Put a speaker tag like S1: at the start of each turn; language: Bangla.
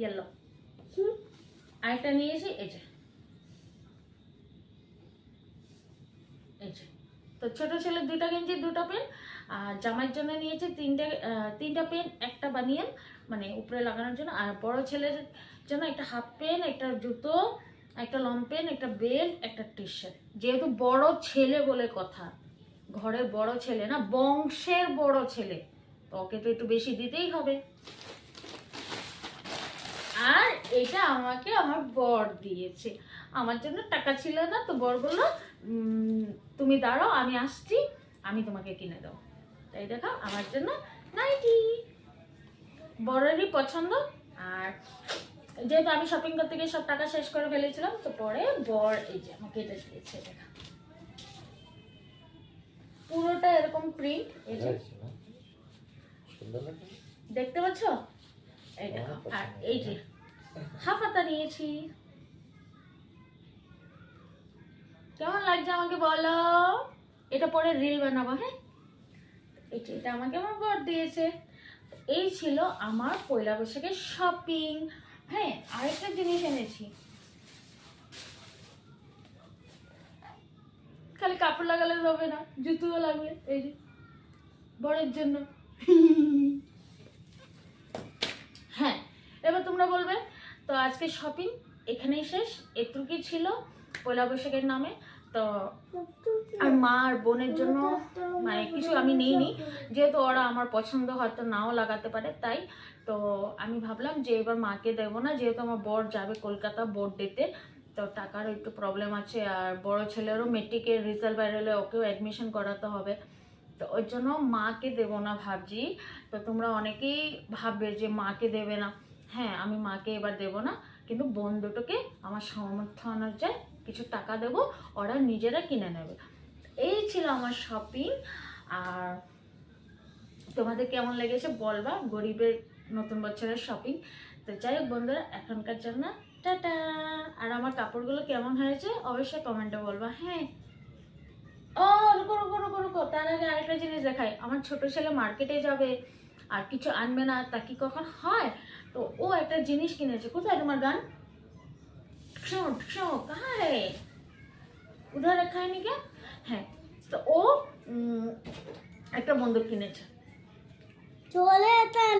S1: ইয়েলো। আরেকটা নিয়েছি এই যে, তো ছোট ছেলে 2টা গেঞ্জি 2টা পেন, আর জামাইয়ের জন্য নিয়েছি 3টা পেন, একটা বানিয়ান মানে উপরে লাগানোর জন্য, আর বড় ছেলের জন্য একটা হাফ পেন, একটা জুতো, একটা লং পেন, একটা বেল্ট, একটা টি শার্ট। যেহেতু বড় ছেলে বলে কথা, ঘরের বড় ছেলে না, বংশের বড় ছেলে, তো ওকে তো একটু বেশি দিতেই হবে। আর এটা আমাকে আমার বর দিয়েছে, আমার জন্য টাকা ছিল না, তো বর বললো তুমি দাঁড়াও আমি আসছি, আমি তোমাকে কিনে দেবো। তাই দেখো আমার জন্য নাইটি, বরেরই পছন্দ। আর যেহেতু আমি শপিং করতে গিয়ে সব টাকা শেষ করে ফেলেছিলাম, তো পরে বর এই যে আমাকে এটা দিয়েছে। দেখা, পুরোটা এরকম প্রিন্ট, এই যে দেখতে পাচ্ছ, এই দেখো। আর এই যে হাফ হাতা নিয়েছি, কেমন লাগছে আমাকে বলো। এটা পরে রিল বানাবো। হ্যাঁ, এটা আমাকে আমার বর দিয়েছে। এই ছিল আমার পয়লা বৈশাখের শপিং। হ্যাঁ, আরেকটা জিনিস এনেছি, খালি কাপড় লাগালে হবে না, জুতোও লাগবে এই যে বরের জন্য। হ্যাঁ, এবার তোমরা বলবে তো আজকে শপিং এখানেই শেষ, এটুকুই ছিল পয়লা বৈশাখের নামে। তো আর মা আর বোনের জন্য মানে কিছু আমি নিইনি, যেহেতু ওরা আমার পছন্দ হয়তো নাও লাগাতে পারে, তাই তো আমি ভাবলাম যে এবার মাকে দেবো না, যেহেতু আমার বর যাবে কলকাতা বোর্ড দিতে, তো টাকারও একটু প্রবলেম আছে, আর বড় ছেলেরও মেট্রিকের রেজাল্ট বেরোলে ওকেও অ্যাডমিশন করাতে হবে, তো ওই জন্য মাকে দেবো না ভাবছি। তো তোমরা অনেকেই ভাববে যে মাকে দেবে না, হ্যাঁ আমি মাকে এবার দেবো না, কিন্তু বোন দুটোকে আমার সামর্থ্য অনুযায়ী কিছু টাকা দেবো, ওরা নিজেরা কিনে নেবে। এই ছিল আমার শপিং। আর তোমাদের কেমন লেগেছে বলবা, গরিবের নতুন বছরের শপিং। তো যাই হোক বন্ধুরা, এখনকার জন্য টাটা। আর আমার কাপড়গুলো কেমন হয়েছে অবশ্যই কমেন্টে বলবা। হ্যাঁ, ও রুকো রুকো রুকো রুকো, তার আগে আরেকটা জিনিস দেখাই। আমার ছোট ছেলে মার্কেটে যাবে আর কিছু আনবে না, তা কি কখন হয়? তো ও একটা জিনিস কিনেছে। কোথায় তোমার গান? কাহা হে, উধার রাখা হয়নি কে? হ্যাঁ, তো ও একটা বন্দুক কিনেছে। চলে